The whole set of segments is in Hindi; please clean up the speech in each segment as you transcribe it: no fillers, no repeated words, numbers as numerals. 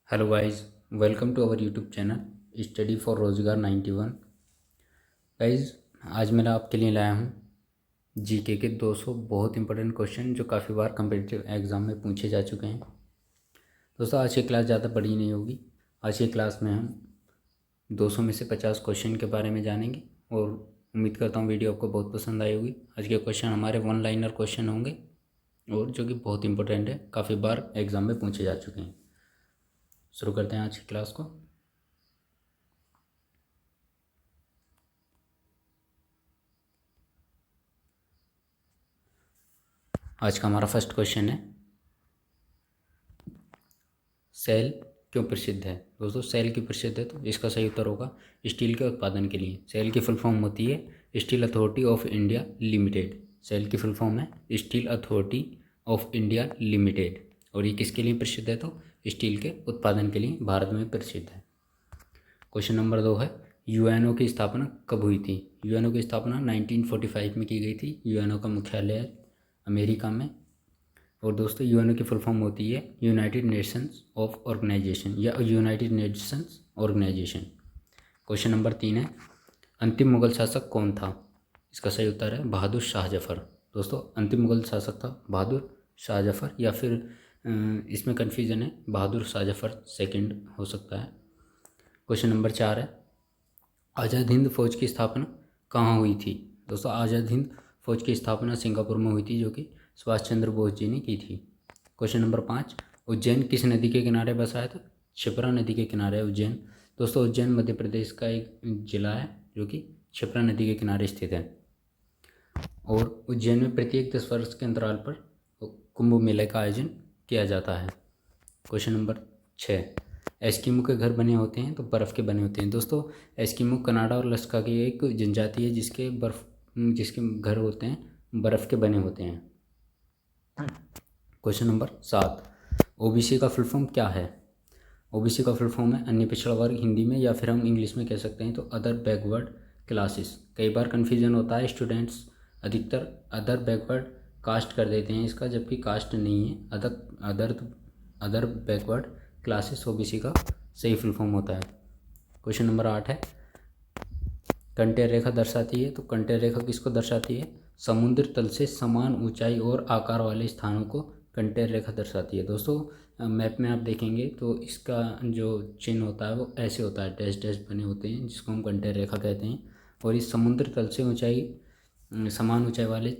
Hello guys, welcome to our YouTube channel study for Rozgar 91। Guys, आज मैं आपके लिए लाया हूँ जीके के 200 बहुत इंपॉर्टेंट क्वेश्चन जो काफ़ी बार कम्पिटिटिव एग्ज़ाम में पूछे जा चुके हैं। दोस्तों, आज की क्लास ज़्यादा बड़ी नहीं होगी। आज की क्लास में हम 200 में से 50 क्वेश्चन के बारे में जानेंगे और उम्मीद करता हूँ वीडियो आपको बहुत पसंद आई होगी। आज के क्वेश्चन हमारे वन लाइनर क्वेश्चन होंगे और जो कि बहुत इंपॉर्टेंट है, काफ़ी बार एग्ज़ाम में पूछे जा चुके हैं। शुरू करते हैं आज की क्लास को। आज का हमारा फर्स्ट क्वेश्चन है, सेल क्यों प्रसिद्ध है। दोस्तों, सेल क्यों प्रसिद्ध है तो इसका सही उत्तर होगा स्टील के उत्पादन के लिए। सेल की फुल फॉर्म होती है Steel Authority of India Limited. SAIL की फुल फॉर्म है Steel Authority of India Limited. और ये किसके लिए प्रसिद्ध है तो स्टील के उत्पादन के लिए भारत में प्रसिद्ध है। क्वेश्चन नंबर 2 है, यूएनओ की स्थापना कब हुई थी। यूएनओ की स्थापना 1945 में की गई थी। यूएनओ का मुख्यालय है अमेरिका में। और दोस्तों, यूएनओ की फुल फॉर्म होती है यूनाइटेड नेशंस ऑफ ऑर्गेनाइजेशन या United Nations Organization. Question number 3 है, अंतिम मुगल शासक कौन था। इसका सही उत्तर है बहादुर शाह जफर। दोस्तों, अंतिम मुगल शासक था बहादुर शाह जफर, या फिर इसमें कन्फ्यूजन है, बहादुर शाह जफर सेकेंड हो सकता है। क्वेश्चन नंबर 4 है, आज़ाद हिंद फौज की स्थापना कहाँ हुई थी। दोस्तों, आज़ाद हिंद फौज की स्थापना सिंगापुर में हुई थी, जो कि सुभाष चंद्र बोस जी ने की थी। क्वेश्चन नंबर 5, उज्जैन किस नदी के किनारे बसा है तो क्षिप्रा नदी के किनारे है उज्जैन। दोस्तों, उज्जैन मध्य प्रदेश का एक जिला है जो कि क्षिप्रा नदी के किनारे स्थित है। और उज्जैन में प्रत्येक 10 वर्ष के अंतराल पर कुंभ मेले का आयोजन किया जाता है। क्वेश्चन नंबर 6, एस्किमो के घर बने होते हैं तो बर्फ़ के बने होते हैं। दोस्तों, एस्किमो कनाडा और अलास्का की एक जनजाति है जिसके घर होते हैं बर्फ़ के बने होते हैं। क्वेश्चन नंबर 7, ओबीसी का फुल फॉर्म क्या है। ओबीसी का फुल फॉर्म है अन्य पिछड़ा वर्ग हिंदी में, या फिर हम इंग्लिश में कह सकते हैं तो अदर बैकवर्ड क्लासेस। कई बार कन्फ्यूजन होता है, स्टूडेंट्स अधिकतर अदर बैकवर्ड कास्ट कर देते हैं इसका, जबकि कास्ट नहीं है। अदर बैकवर्ड क्लासेस ओबीसी का सही फुल फॉर्म होता है। क्वेश्चन नंबर 8 है, कंटेर रेखा दर्शाती है तो कंटेर रेखा किसको दर्शाती है। समुद्र तल से समान ऊंचाई और आकार वाले स्थानों को कंटेर रेखा दर्शाती है। दोस्तों, मैप में आप देखेंगे तो इसका जो चिन्ह होता है वो ऐसे होता है, डैश डैश बने होते हैं, जिसको हम कंटेर रेखा कहते हैं। और इस समुद्र तल से समान ऊंचाई वाले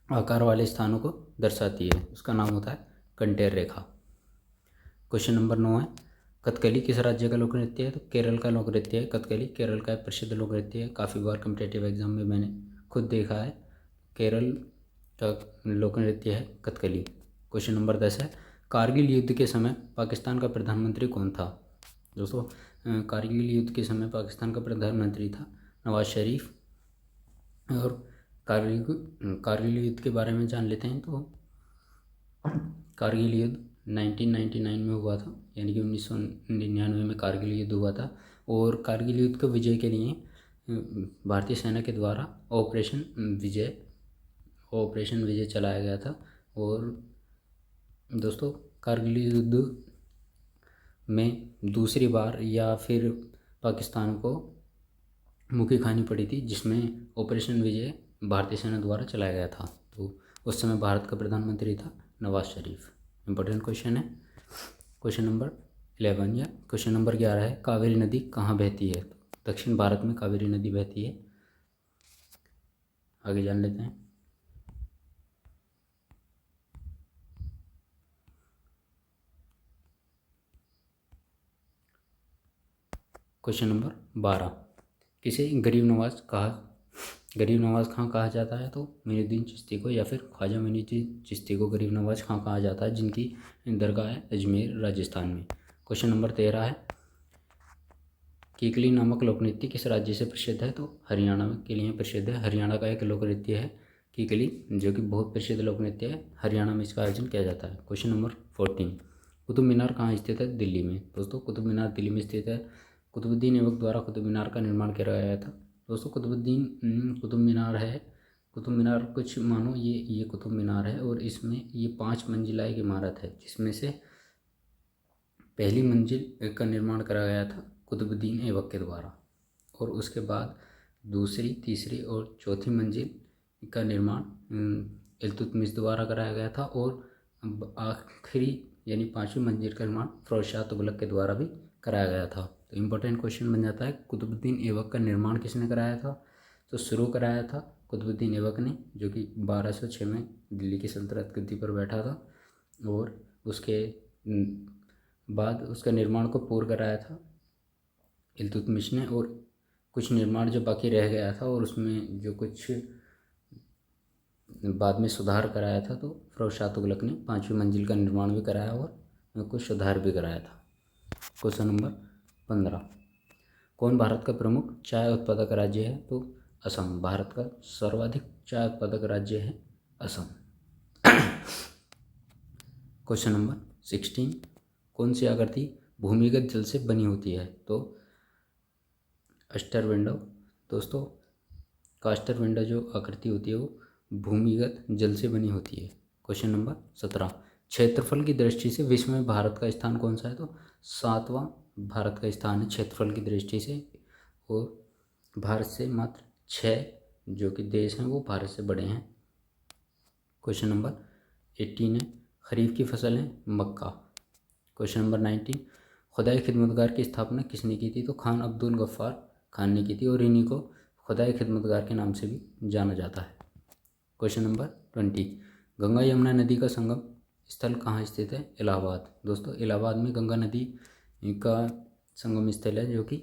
आकार वाले स्थानों को दर्शाती है, उसका नाम होता है कंटेर रेखा। क्वेश्चन नंबर 9 है, कथकली किस राज्य का लोक नृत्य है तो केरल का लोक नृत्य है। कथकली केरल का एक प्रसिद्ध लोक नृत्य है, काफ़ी बार कम्पिटेटिव एग्जाम में मैंने खुद देखा है। केरल का लोक नृत्य है कथकली। क्वेश्चन नंबर 10 है, कारगिल युद्ध के समय पाकिस्तान का प्रधानमंत्री कौन था। दोस्तों, कारगिल युद्ध के समय पाकिस्तान का प्रधानमंत्री था नवाज शरीफ। और कारगिल युद्ध के बारे में जान लेते हैं तो कारगिल युद्ध 1999 में हुआ था, यानी कि 1999 में कारगिल युद्ध हुआ था। और कारगिल युद्ध को विजय के लिए भारतीय सेना के द्वारा ऑपरेशन विजय चलाया गया था। और दोस्तों, कारगिल युद्ध में दूसरी बार या फिर पाकिस्तान को मुक्की खानी पड़ी थी, जिसमें ऑपरेशन विजय भारतीय सेना द्वारा चलाया गया था। तो उस समय भारत का प्रधानमंत्री था नवाज शरीफ। इंपॉर्टेंट क्वेश्चन है। क्वेश्चन नंबर 11 या क्वेश्चन नंबर 11 है, कावेरी नदी कहाँ बहती है। दक्षिण भारत में कावेरी नदी बहती है। आगे जान लेते हैं। क्वेश्चन नंबर 12, किसे गरीब नवाज खां कहा जाता है तो मोइनुद्दीन चिश्ती को, या फिर ख्वाजा मोइनुद्दीन चिश्ती को गरीब नवाज खां कहा जाता है, जिनकी दरगाह है अजमेर राजस्थान में। क्वेश्चन नंबर 13 है, कीकली नामक लोक नृत्य किस राज्य से प्रसिद्ध है तो हरियाणा के लिए प्रसिद्ध है। हरियाणा का एक लोक नृत्य है कीकली, जो कि बहुत प्रसिद्ध लोक नृत्य है। हरियाणा में इसका आयोजन किया जाता है। क्वेश्चन नंबर 14, कुतुब मीनार कहाँ स्थित है दिल्ली में। दोस्तों, कुतुब मीनार दिल्ली में स्थित है। कुतुबुद्दीन ऐबक द्वारा कुतुब मीनार का निर्माण किया गया था। दोस्तों, कुतुब मीनार है। कुतुब मीनार कुछ मानो ये कुतुब मीनार है, और इसमें ये 5 मंजिला एक इमारत है, जिसमें से पहली मंजिल का निर्माण कराया गया था कुतुबुद्दीन ऐबक के द्वारा, और उसके बाद दूसरी, तीसरी और चौथी मंजिल का निर्माण इल्तुतमिश द्वारा कराया गया था, और आखिरी यानी पांचवी मंजिल का निर्माण फिरोज शाह तुगलक के द्वारा भी कराया गया था। तो इम्पोर्टेंट क्वेश्चन बन जाता है, कुतुबुद्दीन ऐबक का निर्माण किसने कराया था? तो शुरू कराया था कुतुबुद्दीन ऐबक ने, जो कि 1206 में दिल्ली की सल्तनत गद्दी पर बैठा था, और उसके बाद उसका निर्माण को पूर्ण कराया था इल्तुतमिश ने, और कुछ निर्माण जो बाकी रह गया था और उसमें जो कुछ बाद में सुधार कराया था, तो फिरोज शाह तुगलक ने पांचवी मंजिल का निर्माण भी कराया और कुछ सुधार भी कराया था। क्वेश्चन नंबर 15, कौन भारत का प्रमुख चाय उत्पादक राज्य है? तो असम। भारत का सर्वाधिक चाय उत्पादक राज्य है असम। क्वेश्चन नंबर 16, कौन सी आकृति भूमिगत जल से बनी होती है? तो कास्टर विंडो। दोस्तों, कास्टर विंडो जो आकृति होती है वो भूमिगत जल से बनी होती है। क्वेश्चन नंबर 17, क्षेत्रफल की दृष्टि से विश्व में भारत का स्थान कौन सा है? तो 7वां भारत का स्थान है क्षेत्रफल की दृष्टि से, और भारत से मात्र 6 जो कि देश हैं वो भारत से बड़े हैं। क्वेश्चन नंबर 18 है, खरीफ की फसल है मक्का। क्वेश्चन नंबर 19, खुदाई खिदमतगार की स्थापना किसने की थी? तो खान अब्दुल गफ्फार खान ने की थी, और इन्हीं को खुदाई खिदमतगार के नाम से भी जाना जाता है। क्वेश्चन नंबर 20, गंगा यमुना नदी का संगम स्थल कहाँ स्थित है? इलाहाबाद। दोस्तों, इलाहाबाद में गंगा नदी का संगम स्थल है, जो कि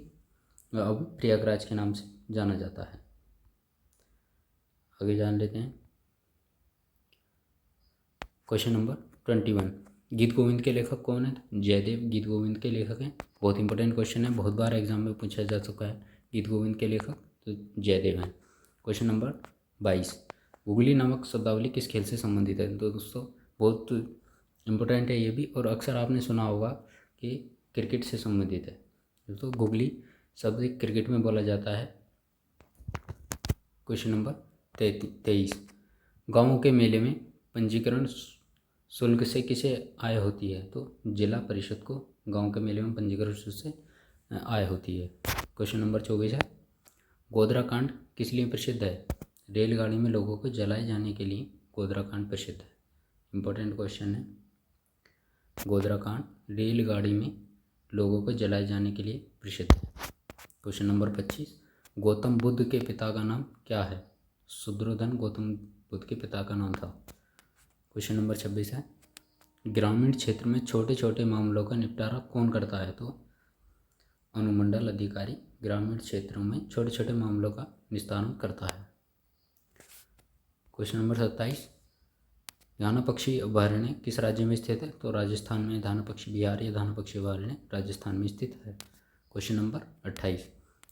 अब प्रयागराज के नाम से जाना जाता है। आगे जान लेते हैं। क्वेश्चन नंबर 21, गीत गोविंद के लेखक कौन है? जयदेव गीत गोविंद के लेखक हैं। बहुत इंपॉर्टेंट क्वेश्चन है, बहुत बार एग्जाम में पूछा जा चुका है। गीत गोविंद के लेखक तो जयदेव हैं। क्वेश्चन नंबर 22, गुगली नामक शब्दावली किस खेल से संबंधित है? तो दोस्तों, बहुत इम्पोर्टेंट है ये भी, और अक्सर आपने सुना होगा कि क्रिकेट से संबंधित है। दोस्तों, गुगली शब्द क्रिकेट में बोला जाता है। क्वेश्चन नंबर 23, गाँव के मेले में पंजीकरण शुल्क से किसे आय होती है? तो जिला परिषद को गांव के मेले में पंजीकरण शुल्क से आय होती है। क्वेश्चन नंबर 24 है, गोधरा कांड किस लिए प्रसिद्ध है? रेलगाड़ी में लोगों को जलाए जाने के लिए गोधरा कांड प्रसिद्ध है। इंपॉर्टेंट क्वेश्चन है, गोधरा कांड रेलगाड़ी में लोगों को जलाए जाने के लिए प्रसिद्ध है। क्वेश्चन नंबर 25, गौतम बुद्ध के पिता का नाम क्या है? शूद्रोधन गौतम बुद्ध के पिता का नाम था। क्वेश्चन नंबर 26 है, ग्रामीण क्षेत्र में छोटे छोटे मामलों का निपटारा कौन करता है? तो अनुमंडल अधिकारी ग्रामीण क्षेत्रों में छोटे छोटे मामलों का निस्तारण करता है। क्वेश्चन नंबर 27, धाना पक्षी अभयारण्य किस राज्य में स्थित है? तो राजस्थान में धाना पक्षी बिहार या धाना पक्षी अभयारण्य राजस्थान में स्थित है। क्वेश्चन नंबर 28,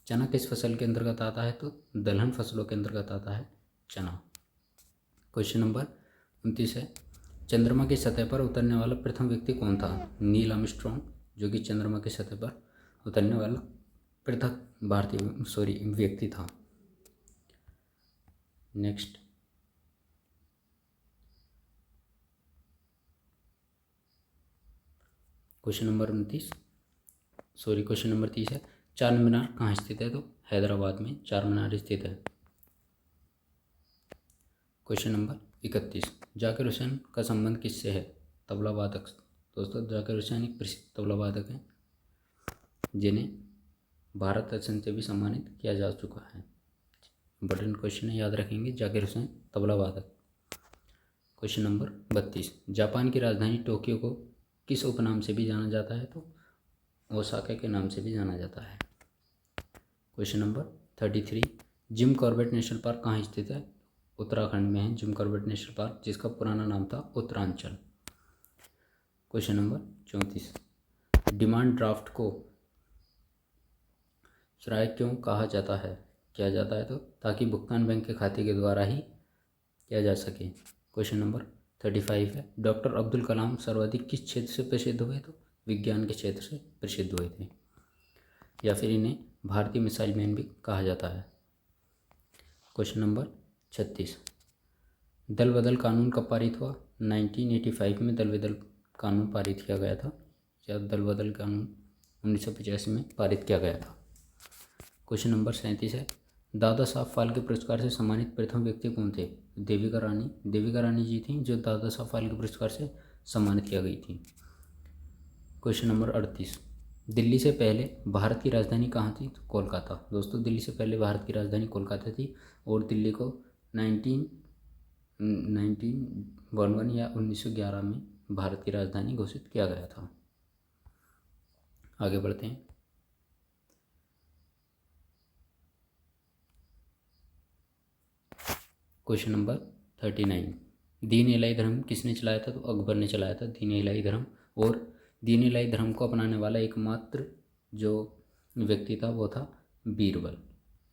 चना किस फसल के अंतर्गत आता है? तो दलहन फसलों के अंतर्गत आता है चना। क्वेश्चन नंबर 29 है, चंद्रमा की सतह पर उतरने वाला प्रथम व्यक्ति कौन था? नील आर्मस्ट्रॉन्ग, जो कि चंद्रमा की सतह पर उतरने वाला प्रथम भारतीय व्यक्ति था। नेक्स्ट, क्वेश्चन नंबर 30 है, चार मीनार कहाँ स्थित है? तो हैदराबाद में चार मीनार स्थित है। क्वेश्चन नंबर 31, जाकिर हुसैन का संबंध किससे है? तबला वादक। दोस्तों, जाकिर हुसैन एक प्रसिद्ध तबला वादक हैं, जिन्हें भारत रत्न से भी सम्मानित किया जा चुका है। इंपॉर्टेंट क्वेश्चन है, याद रखेंगे, जाकिर हुसैन तबला वादक। क्वेश्चन नंबर 32, जापान की राजधानी टोक्यो को किस उपनाम से भी जाना जाता है? तो ओसाका के नाम से भी जाना जाता है। Question number 33, Jim Corbett national park कहाँ स्थित है? उत्तराखंड में है जिम कॉर्बेट नेशनल पार्क, जिसका पुराना नाम था Uttaranchal. Question number 34, demand draft को श्राय क्यों किया जाता है? तो ताकि भुगतान बैंक के खाते के द्वारा ही किया जा सके। क्वेश्चन नंबर 35 है, डॉक्टर अब्दुल कलाम सर्वाधिक किस क्षेत्र से प्रसिद्ध हुए? तो विज्ञान के क्षेत्र से प्रसिद्ध हुए थे, या फिर इन्हें भारतीय मिसाइल मैन भी कहा जाता है। क्वेश्चन नंबर 36, दल बदल कानून कब पारित हुआ? 1985 में दल बदल कानून पारित किया गया था। या दल बदल कानून 1985 में पारित किया गया था। क्वेश्चन नंबर 37 है, दादा साहब फाल्के पुरस्कार से सम्मानित प्रथम व्यक्ति कौन थे? देविका रानी जी थी जो दादा साहब फाल्के पुरस्कार से सम्मानित किया गई थी। क्वेश्चन नंबर 38, दिल्ली से पहले भारत की राजधानी कहाँ थी? तो कोलकाता। दोस्तों दिल्ली से पहले भारत की राजधानी कोलकाता थी और दिल्ली को 1911 या 1911 में भारत की राजधानी घोषित किया गया था। आगे बढ़ते हैं। क्वेश्चन नंबर 39, दीन इलाही धर्म किसने चलाया था? तो अकबर ने चलाया था दीन इलाही धर्म। और दीन इलाही धर्म को अपनाने वाला एकमात्र जो व्यक्ति था वो था बीरबल।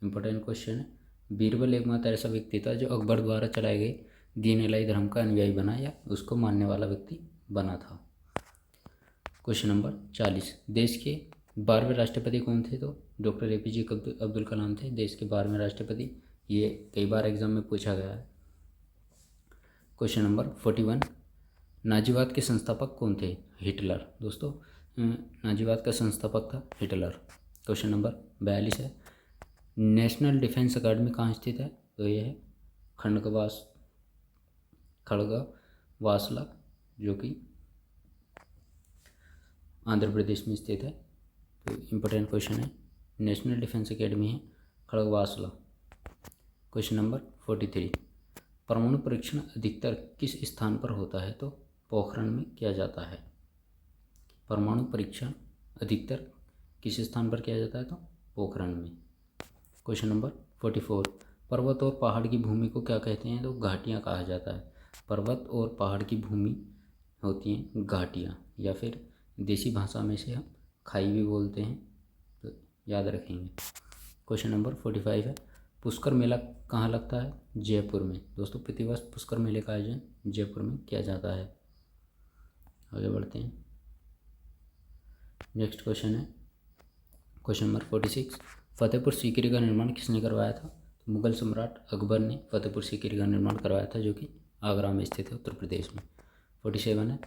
इंपॉर्टेंट क्वेश्चन है, बीरबल एकमात्र ऐसा व्यक्ति था जो अकबर द्वारा चलाए गए दीन इलाही धर्म का अनुयायी बना या उसको मानने वाला व्यक्ति बना था। क्वेश्चन नंबर 40, देश के 12वें राष्ट्रपति कौन थे? तो डॉक्टर APJ अब्दुल कलाम थे देश के 12वें राष्ट्रपति। ये कई बार एग्जाम में पूछा गया है। क्वेश्चन नंबर 41, नाजीवाद के संस्थापक कौन थे? हिटलर। दोस्तों नाजीवाद का संस्थापक था हिटलर। क्वेश्चन नंबर 42 है, नेशनल डिफेंस अकादमी कहाँ स्थित है? तो ये है खड़गवासला जो कि आंध्र प्रदेश में स्थित है। तो इम्पोर्टेंट क्वेश्चन है, नेशनल डिफेंस अकेडमी है खड़गवासला। क्वेश्चन नंबर 43, परमाणु परीक्षण अधिकतर किस स्थान पर होता है? तो पोखरण में किया जाता है। परमाणु परीक्षण अधिकतर किस स्थान पर किया जाता है? तो पोखरण में। क्वेश्चन नंबर 44, पर्वत और पहाड़ की भूमि को क्या कहते हैं? तो घाटियाँ कहा जाता है। पर्वत और पहाड़ की भूमि होती हैं घाटियाँ, या फिर देसी भाषा में से हम खाई भी बोलते हैं, तो याद रखेंगे। क्वेश्चन नंबर 45 है, पुष्कर मेला कहाँ लगता है? जयपुर में। दोस्तों प्रतिवर्ष पुष्कर मेले का आयोजन जयपुर में किया जाता है। आगे बढ़ते हैं। नेक्स्ट क्वेश्चन है क्वेश्चन नंबर 46, फतेहपुर सीकरी का निर्माण किसने करवाया था? तो मुगल सम्राट अकबर ने फतेहपुर सीकरी का निर्माण करवाया था जो कि आगरा में स्थित है उत्तर प्रदेश में। 47 है,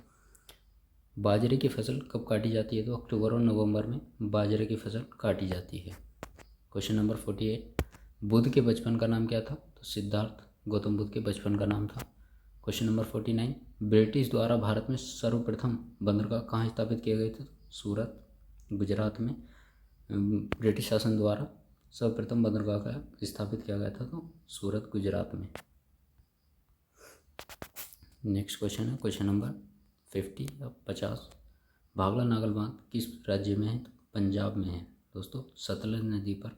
बाजरे की फसल कब काटी जाती है? तो अक्टूबर और नवंबर में बाजरे की फसल काटी जाती है। क्वेश्चन नंबर 48, बुद्ध के बचपन का नाम क्या था? तो सिद्धार्थ गौतम बुद्ध के बचपन का नाम था। क्वेश्चन नंबर 49, ब्रिटिश द्वारा भारत में सर्वप्रथम बंदरगाह कहाँ स्थापित किए गए थे? सूरत गुजरात में ब्रिटिश शासन द्वारा सर्वप्रथम बंदरगाह का स्थापित किया गया था, तो सूरत गुजरात में। नेक्स्ट क्वेश्चन है क्वेश्चन नंबर 50, भाखड़ा नागल बांध किस राज्य में है? तो पंजाब में है। दोस्तों सतलज नदी पर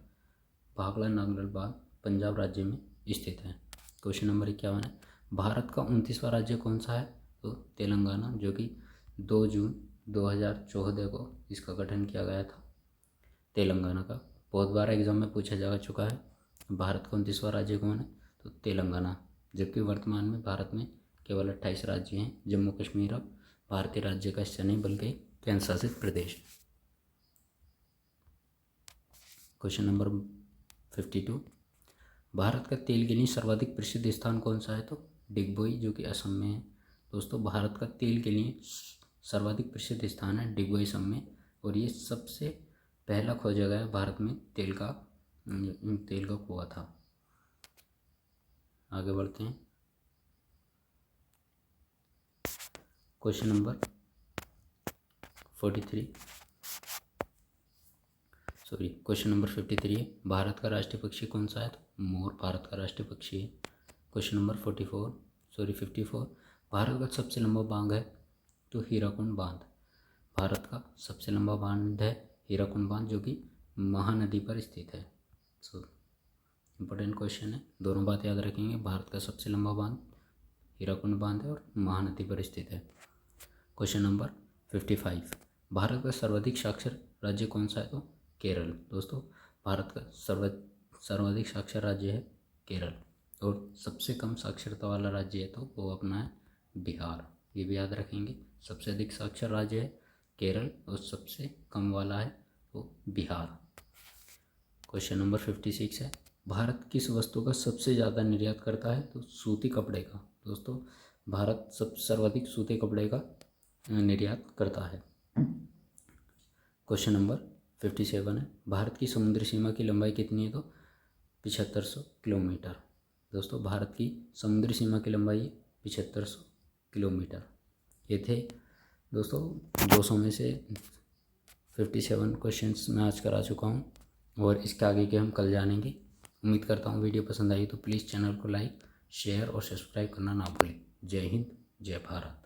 भाखड़ा नागल बांध पंजाब राज्य में स्थित है। क्वेश्चन नंबर 51 है, भारत का 29वां राज्य कौन सा है? तो तेलंगाना, जो कि 2 जून 2014 को इसका गठन किया गया था तेलंगाना का। बहुत बार एग्जाम में पूछा जा चुका है भारत का 29वां राज्य कौन है? तो तेलंगाना, जबकि वर्तमान में भारत में केवल 28 राज्य हैं। जम्मू कश्मीर अब भारतीय राज्य का हिस्सा नहीं बल्कि केंद्र शासित प्रदेश। क्वेश्चन नंबर 52, भारत का तेल के लिए सर्वाधिक प्रसिद्ध स्थान कौन सा है? तो डिगबोई, जो कि असम में है। दोस्तों भारत का तेल के लिए सर्वाधिक प्रसिद्ध स्थान है डिगबोई असम में, और ये सबसे पहला खोजा गया भारत में तेल का कुआं था। आगे बढ़ते हैं। क्वेश्चन नंबर 53 है, भारत का राष्ट्रीय पक्षी कौन सा है? तो मोर भारत का राष्ट्रीय पक्षी है। क्वेश्चन नंबर 54, भारत का सबसे लंबा बांध है? तो हीराकुंड बांध। भारत का सबसे लंबा बांध है हीराकुंड बांध, जो कि महानदी पर स्थित है। इम्पोर्टेंट क्वेश्चन है, दोनों बात याद रखेंगे। भारत का सबसे लंबा बांध हीराकुंड बांध है और महानदी पर स्थित है। क्वेश्चन नंबर 55, भारत का सर्वाधिक साक्षर राज्य कौन सा है? तो केरल। दोस्तों भारत का सर्वाधिक साक्षर राज्य है केरल, और सबसे कम साक्षरता वाला राज्य है तो वो अपना है बिहार। ये भी याद रखेंगे, सबसे अधिक साक्षर राज्य है केरल और सबसे कम वाला है वो बिहार। क्वेश्चन नंबर 56 है, भारत किस वस्तु का सबसे ज़्यादा निर्यात करता है? तो सूती कपड़े का। दोस्तों भारत सर्वाधिक सूती कपड़े का निर्यात करता है। क्वेश्चन नंबर 57 है, भारत की समुद्री सीमा की लंबाई कितनी है? तो 7500 किलोमीटर। दोस्तों भारत की समुद्री सीमा की लंबाई 7500 किलोमीटर। ये थे दोस्तों 200 में से 57 क्वेश्चंस मैं आज करा चुका हूँ और इसके आगे के हम कल जानेंगे। उम्मीद करता हूँ वीडियो पसंद आई तो प्लीज़ चैनल को लाइक, शेयर और सब्सक्राइब करना ना भूलें। जय हिंद, जय भारत।